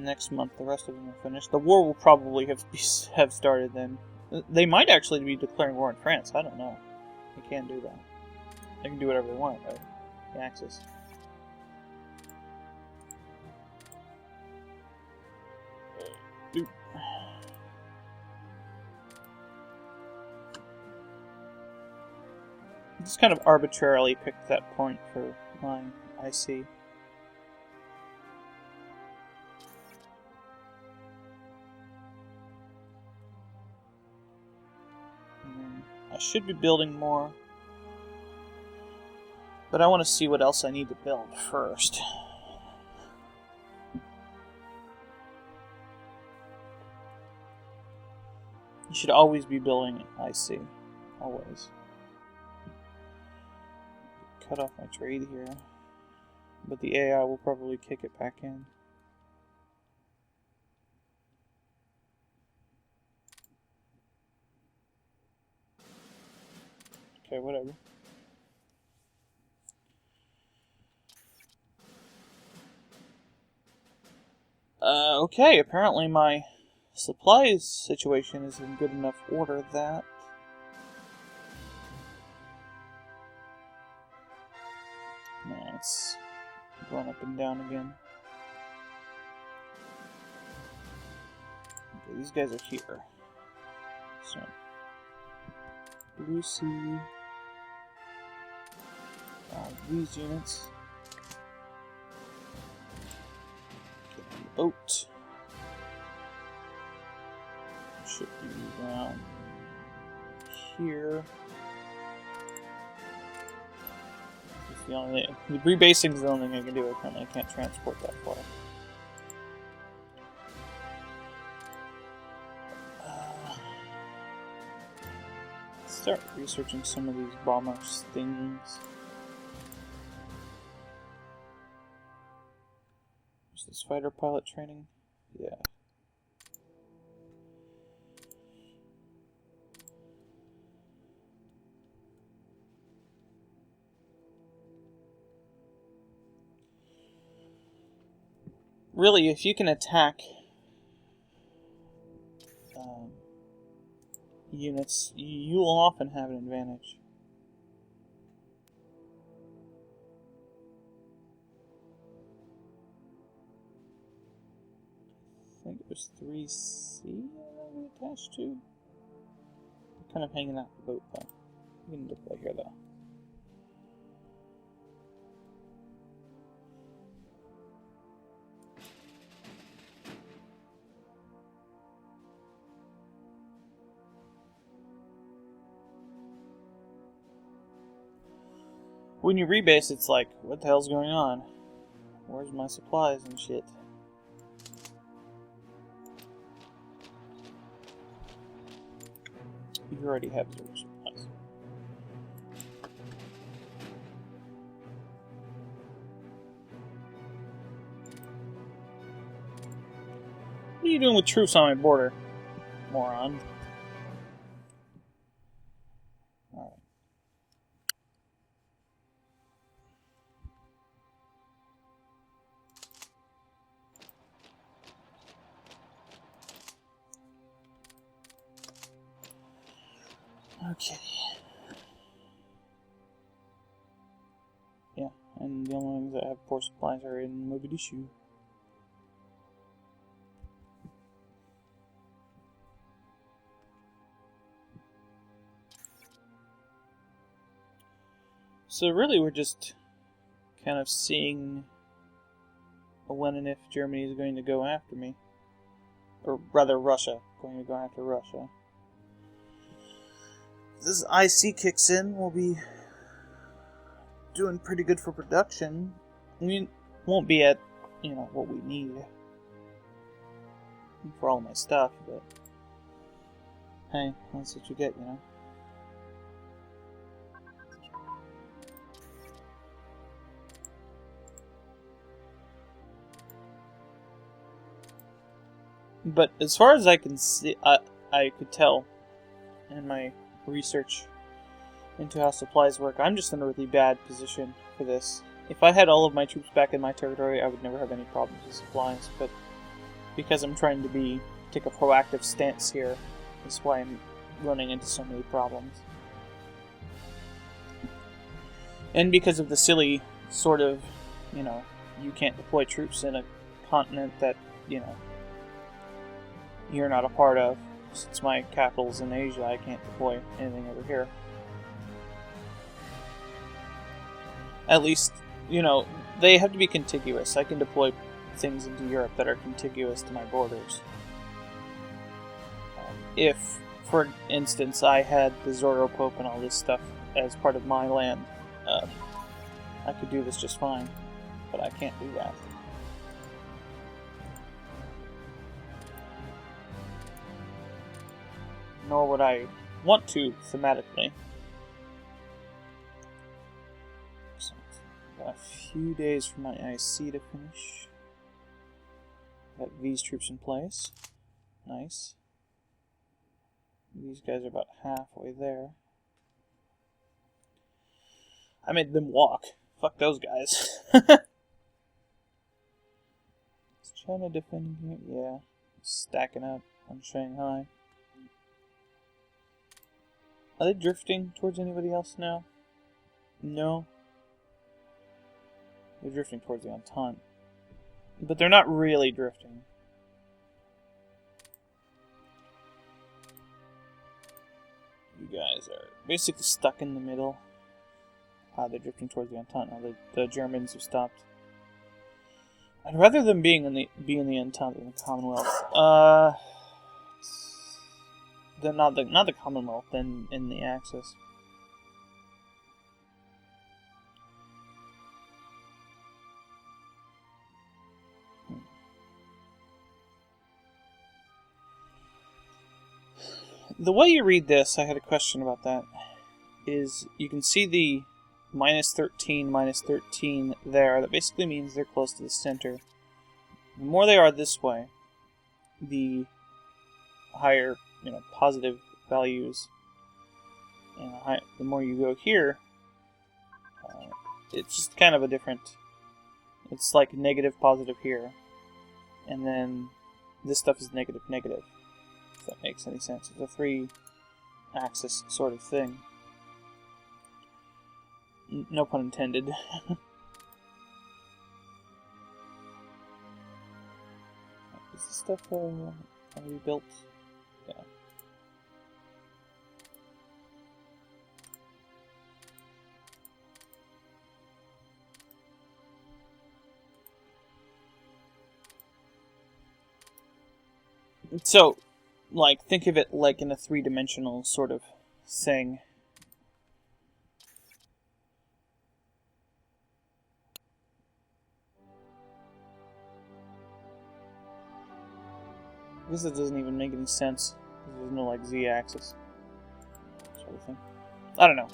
next month the rest of them will finish. The war will probably have started then. They might actually be declaring war on France. I don't know. They can't do that. They can do whatever they want, right? The Axis. I just kind of arbitrarily picked that point for my IC. I should be building more, but I want to see what else I need to build first. You should always be building IC. Always. Cut off my trade here, but the AI will probably kick it back in. Okay, whatever. Okay, apparently my supplies situation is in good enough order that man, it's going up and down again. Okay, these guys are here. So Lucy, these units. Get the boat. Should be around here. The only rebasing is the only thing I can do. Apparently, I can't transport that far. Let's start researching some of these bomber things. Is this fighter pilot training? Yeah. Really, if you can attack units, you will often have an advantage. I think it was 3C we attached to. I'm kind of hanging out the boat though. You can look right here though. When you rebase, it's like, what the hell's going on? Where's my supplies and shit? You already have zero supplies. What are you doing with troops on my border, moron? Okay. Yeah, and the only ones that have poor supplies are in Mogadishu. So really we're just kind of seeing when and if Germany is going to go after me. Or rather Russia, going to go after Russia. If this IC kicks in, we'll be doing pretty good for production. I mean, won't be at, what we need for all my stuff, but hey, that's what you get, But as far as I can see, I could tell in my research into how supplies work, I'm just in a really bad position for this. If I had all of my troops back in my territory, I would never have any problems with supplies, but because I'm trying to take a proactive stance here. That's why I'm running into so many problems. And because of the silly sort of, you can't deploy troops in a continent that, you're not a part of. Since my capital's in Asia, I can't deploy anything over here. At least, they have to be contiguous. I can deploy things into Europe that are contiguous to my borders. If, for instance, I had the Zoro Pope and all this stuff as part of my land, I could do this just fine, but I can't do that. Nor would I want to, thematically. So, got a few days for my IC to finish. Got these troops in place. Nice. These guys are about halfway there. I made them walk. Fuck those guys. Is China defending here? Yeah. Stacking up on Shanghai. Are they drifting towards anybody else now? No. They're drifting towards the Entente. But they're not really drifting. You guys are basically stuck in the middle. They're drifting towards the Entente now. The Germans have stopped. I'd rather them be in the Entente than the Commonwealth. Not the Commonwealth, then in the Axis. The way you read this, I had a question about that, is you can see the -13 there. That basically means they're close to the center. The more they are this way, the higher, positive values. And the more you go here, it's just kind of a different... It's like negative, positive here. And then this stuff is negative, negative. If that makes any sense. It's a 3-axis sort of thing. No pun intended. Is this stuff already built? Yeah. So, think of it like in a 3-dimensional sort of thing. I guess it doesn't even make any sense. There's no, z-axis sort of thing. I don't know.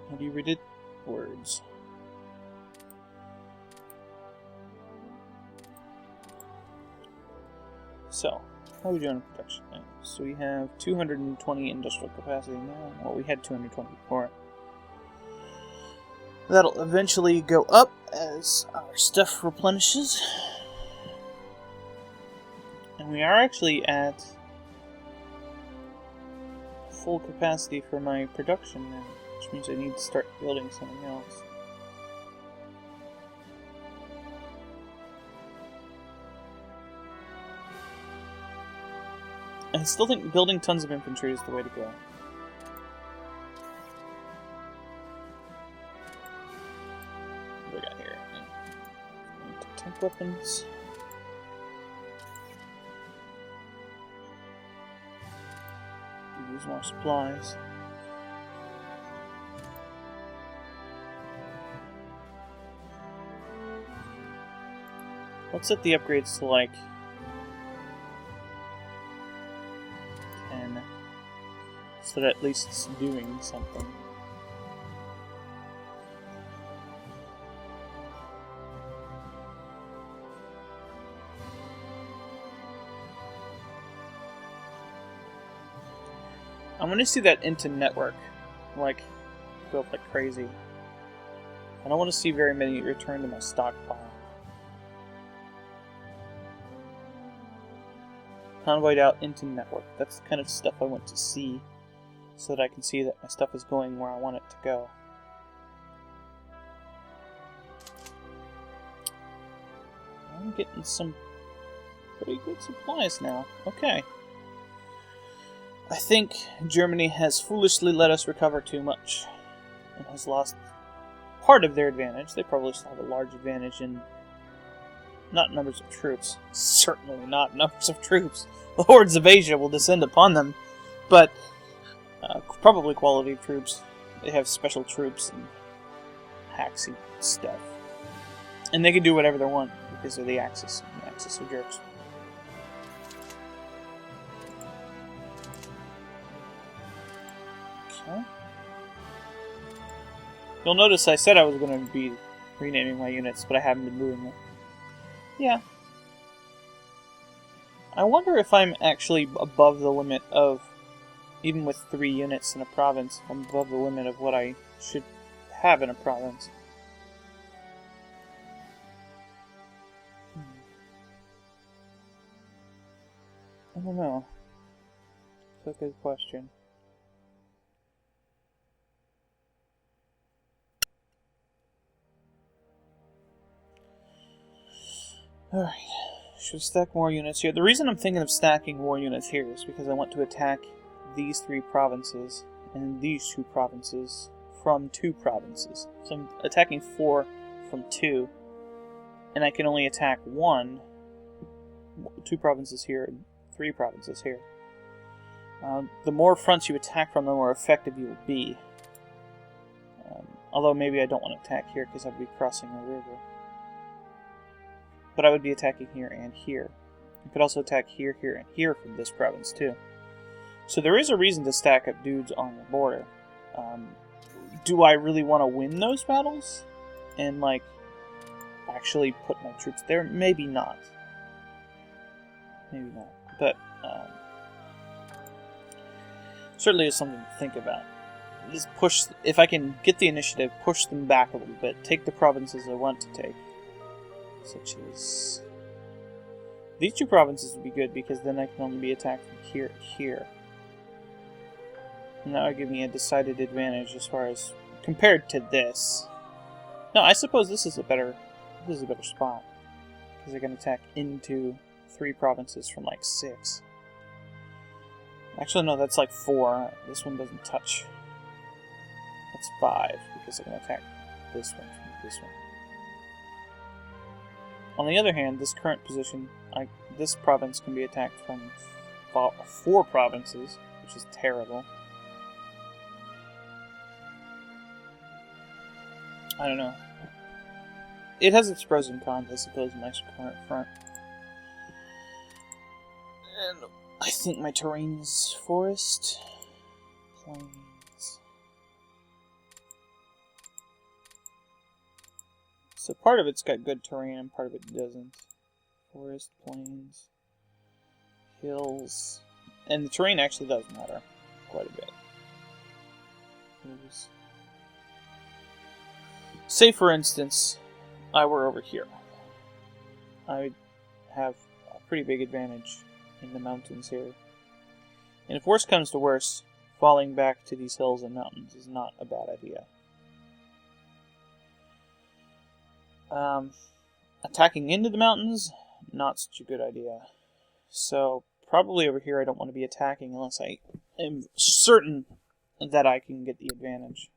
How do you read it? Words. So, how are we doing in production now? So we have 220 industrial capacity now. Well, we had 220 before. That'll eventually go up as our stuff replenishes. And we are actually at full capacity for my production now, which means I need to start building something else. I still think building tons of infantry is the way to go. What do we got here? Tank weapons. Use more supplies. Let's set the upgrades to 10, so that at least it's doing something. I want to see that into network, go up like crazy. I don't want to see very many return to my stockpile. Convoyed out into network. That's the kind of stuff I want to see, so that I can see that my stuff is going where I want it to go. I'm getting some pretty good supplies now. Okay. I think Germany has foolishly let us recover too much and has lost part of their advantage. They probably still have a large advantage in not numbers of troops. Certainly not numbers of troops. The hordes of Asia will descend upon them, but probably quality of troops. They have special troops and hacksy stuff. And they can do whatever they want because of the Axis. And the Axis are jerks. Okay. You'll notice I said I was going to be renaming my units, but I haven't been doing it. Yeah. I wonder if I'm actually above the limit of, even with 3 units in a province, I'm above the limit of what I should have in a province. I don't know. It's a good question. Alright. Should stack more units here. The reason I'm thinking of stacking more units here is because I want to attack these 3 provinces and these 2 provinces from 2 provinces. So I'm attacking 4 from 2, and I can only attack 2 provinces here and 3 provinces here. The more fronts you attack from, the more effective you will be. Although maybe I don't want to attack here because I'd be crossing a river. But I would be attacking here and here. I could also attack here, here, and here from this province too. So there is a reason to stack up dudes on the border. Do I really want to win those battles? And, like, actually put my troops there? Maybe not. Maybe not. But, certainly is something to think about. Just push, if I can get the initiative, push them back a little bit. Take the provinces I want to take. Such as... These 2 provinces would be good because then I can only be attacked from here to here. And that would give me a decided advantage as far as... compared to this. No, I suppose this is a better spot. Because I can attack into 3 provinces from like 6. Actually, no, that's like 4. This one doesn't touch. That's 5, because I can attack this one from this one. On the other hand, this current position, this province can be attacked from 4 provinces, which is terrible. I don't know. It has its pros and cons, I suppose, in my current front. And I think my terrain is forest, plains. So part of it's got good terrain and part of it doesn't. Forest, plains, hills. And the terrain actually does matter quite a bit. Say, for instance, I were over here. I would have a pretty big advantage in the mountains here. And if worse comes to worse, falling back to these hills and mountains is not a bad idea. Attacking into the mountains, not such a good idea. So, probably over here I don't want to be attacking unless I am certain that I can get the advantage.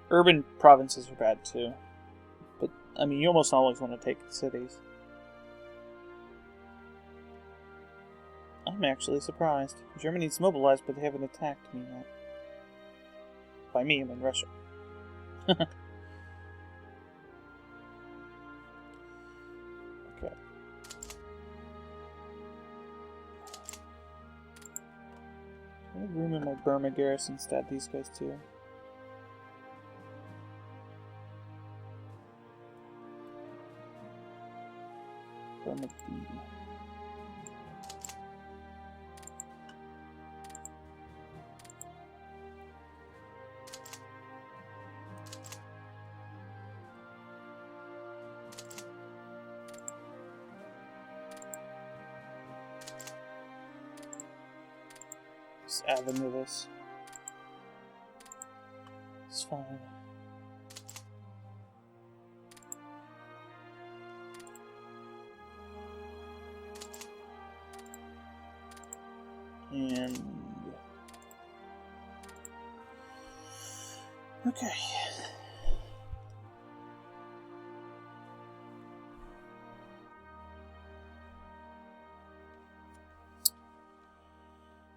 Urban provinces are bad too. But, I mean, you almost always want to take the cities. I'm actually surprised. Germany's mobilized, but they haven't attacked me yet. By me, I mean Russia. Okay. I have room in my Burma garrison to stab these guys too. Burma B. Just add them to this. It's fine. And okay.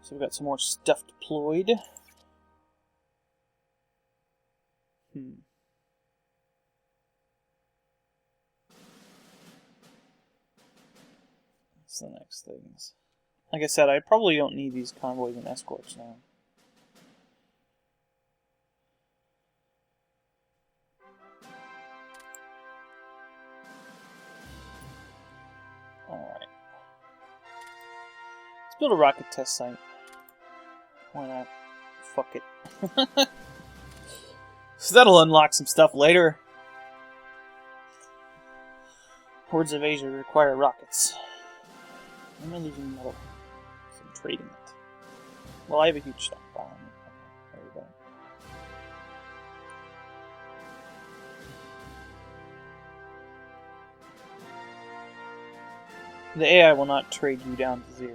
So we've got some more stuff deployed. What's the next things? Like I said, I probably don't need these convoys and escorts now. Alright. Let's build a rocket test site. Why not? Fuck it. So that'll unlock some stuff later. Hordes of Asia require rockets. Am I losing metal? So I'm trading it. Well, I have a huge stockpile. There we go. The AI will not trade you down to 0.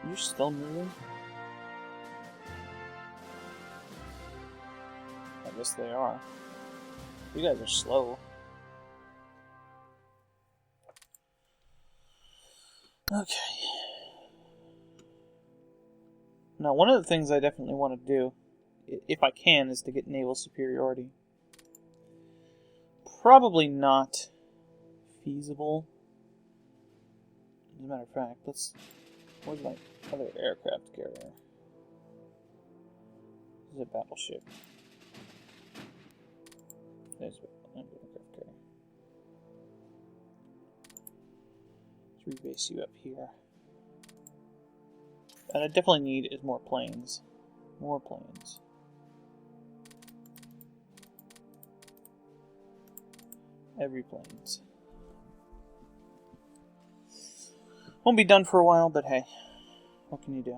You're still moving? I guess they are. You guys are slow. Okay. Now, one of the things I definitely want to do, if I can, is to get naval superiority. Probably not feasible. As a matter of fact, where's my other aircraft carrier? This is a battleship. There's an aircraft carrier. Let's rebase you up here. And I definitely need is more planes. More planes. Every planes. Won't be done for a while, but hey, what can you do?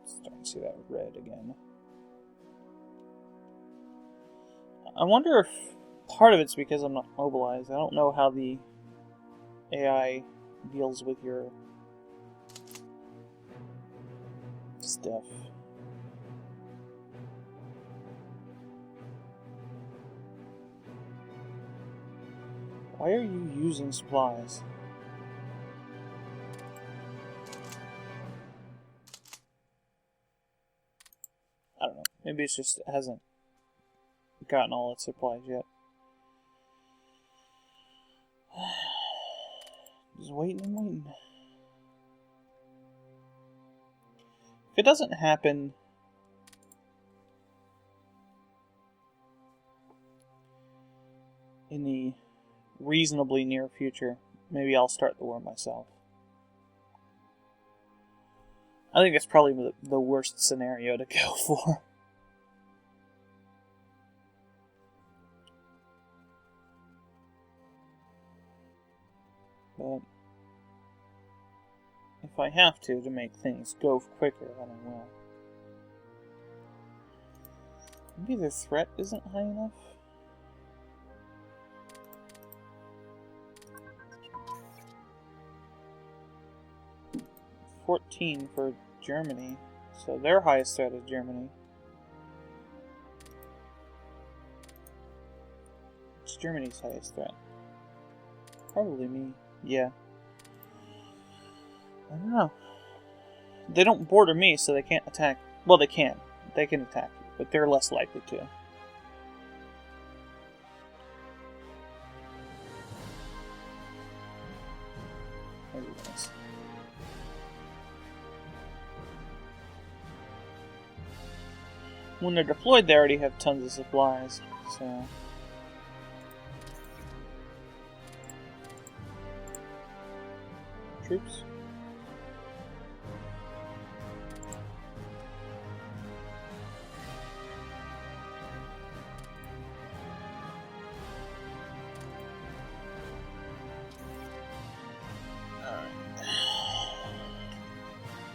Starting to see that red again. I wonder if part of it's because I'm not mobilized. I don't know how the AI deals with your stuff. Why are you using supplies? I don't know. Maybe it's just it hasn't gotten all its supplies yet. Just waiting and waiting. If it doesn't happen in the reasonably near future, maybe I'll start the war myself. I think that's probably the worst scenario to go for. But if I have to make things go quicker, then I will. Maybe their threat isn't high enough? $14 for Germany, so their highest threat is Germany. What's Germany's highest threat? Probably me. Yeah. I don't know. They don't border me, so they can't attack. Well, they can. They can attack you, but they're less likely to. Nice. When they're deployed, they already have tons of supplies, so... Troops.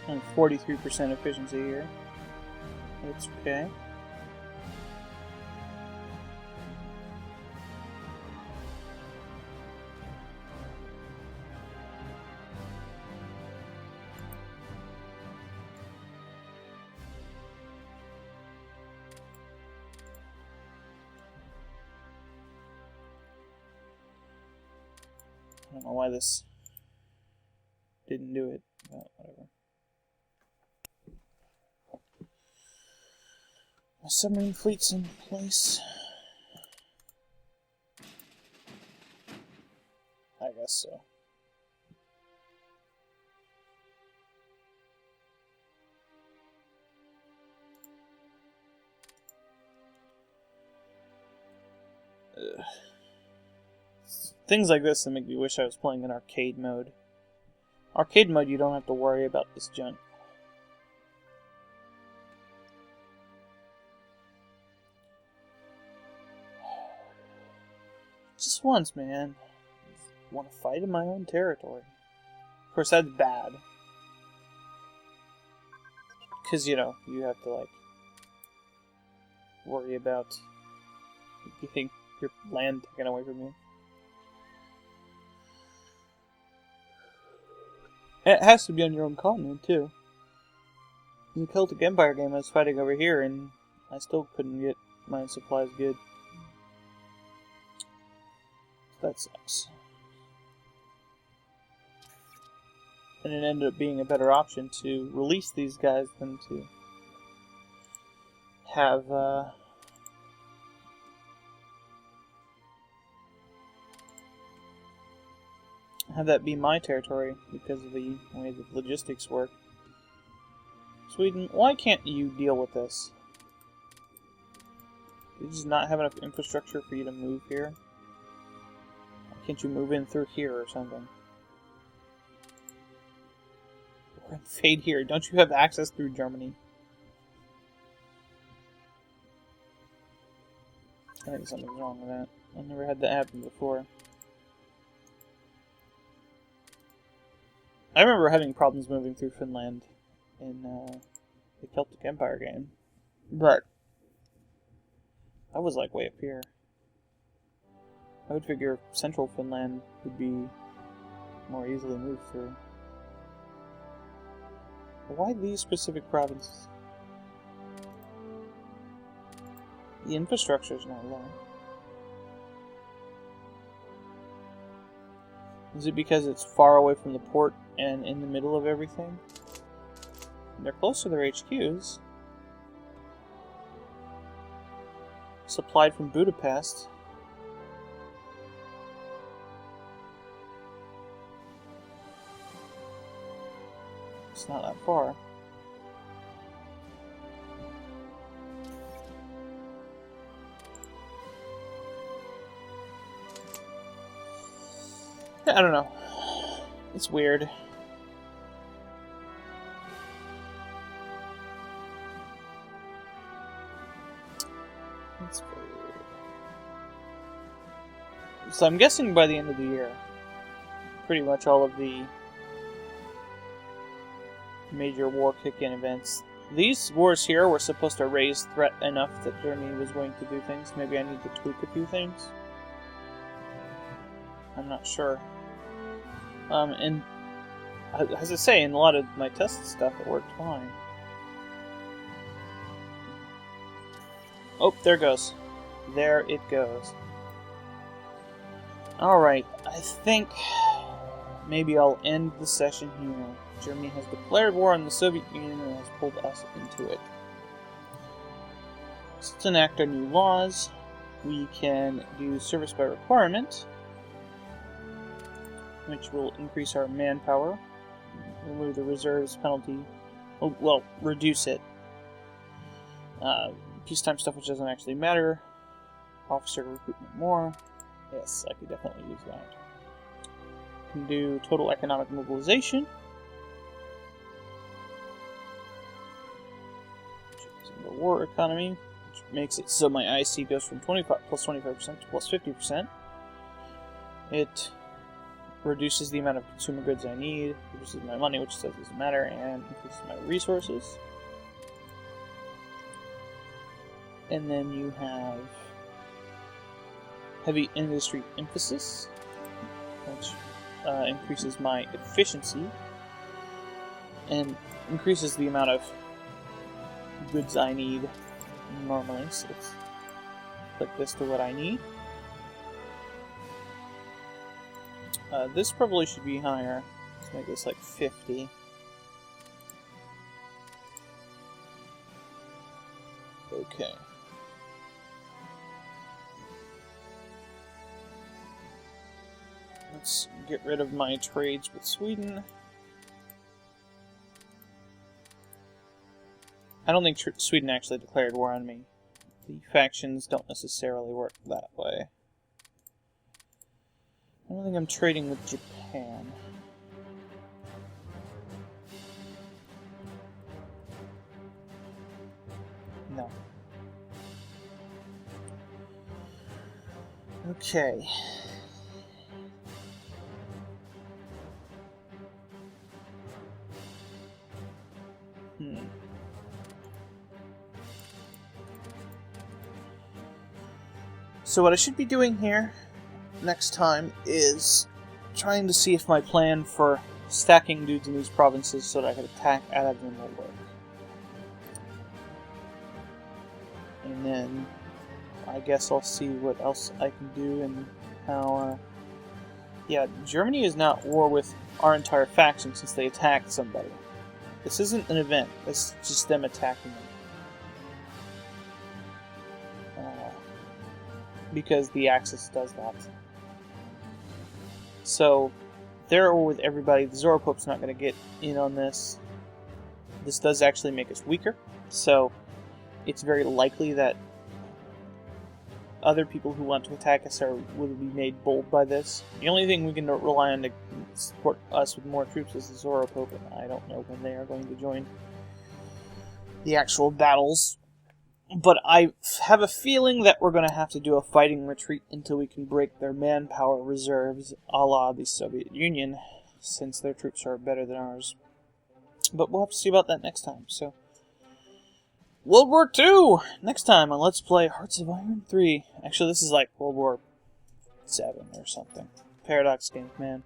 And 43% efficiency here. It's okay. I don't know why this didn't do it, but whatever. My submarine fleet's in place. I guess so. Ugh. Things like this that make me wish I was playing in arcade mode. Arcade mode, you don't have to worry about this junk. Just once, man. I want to fight in my own territory. Of course, that's bad. Because, you know, you have to, like, worry about getting your land taken away from you. It has to be on your own continent, too. In the Celtic Empire game, I was fighting over here, and I still couldn't get my supplies good. That sucks. And it ended up being a better option to release these guys than to have that be my territory because of the way the logistics work. Sweden, why can't you deal with this? Do you just not have enough infrastructure for you to move here? Why can't you move in through here or something? Or invade here. Don't you have access through Germany? I think something's wrong with that. I never had that happen before. I remember having problems moving through Finland in the Celtic Empire game, but I was like way up here. I would figure central Finland would be more easily moved through. But why these specific provinces? The infrastructure is not low. Is it because it's far away from the port and in the middle of everything? They're close to their HQs. Supplied from Budapest. It's not that far. I don't know. It's weird. It's weird. So I'm guessing by the end of the year, pretty much all of the major war kick-in events. These wars here were supposed to raise threat enough that Germany was going to do things. Maybe I need to tweak a few things. I'm not sure. And as I say, in a lot of my test stuff, it worked fine. Oh, there it goes. There it goes. Alright, I think maybe I'll end the session here. Germany has declared war on the Soviet Union and has pulled us into it. Let's enact our new laws. We can do service by requirement, which will increase our manpower, remove the reserves penalty, well, reduce it. Peacetime stuff which doesn't actually matter. Officer recruitment more. Yes, I could definitely use that. Can do total economic mobilization. The war economy, which makes it so my IC goes from 25 plus 25% to plus 50%. It reduces the amount of consumer goods I need, reduces my money, which says doesn't matter, and increases my resources. And then you have heavy industry emphasis, which increases my efficiency and increases the amount of goods I need normally. So let's click this to what I need. This probably should be higher. Let's make this like 50. Okay. Let's get rid of my trades with Sweden. I don't think Sweden actually declared war on me. The factions don't necessarily work that way. I don't think I'm trading with Japan. No. Okay. So what I should be doing here next time is trying to see if my plan for stacking dudes in these provinces so that I can attack out of them will work. And then I guess I'll see what else I can do and how... yeah, Germany is not at war with our entire faction since they attacked somebody. This isn't an event, it's just them attacking them. Because the Axis does that. So, they're with everybody. The Zoro Pope's not going to get in on this. This does actually make us weaker, so it's very likely that other people who want to attack us will be made bold by this. The only thing we can rely on to support us with more troops is the Zoro Pope, and I don't know when they are going to join the actual battles. But I have a feeling that we're going to have to do a fighting retreat until we can break their manpower reserves, a la the Soviet Union, since their troops are better than ours. But we'll have to see about that next time. So, World War II! Next time on Let's Play Hearts of Iron 3. Actually, this is like World War 7 or something. Paradox games, man.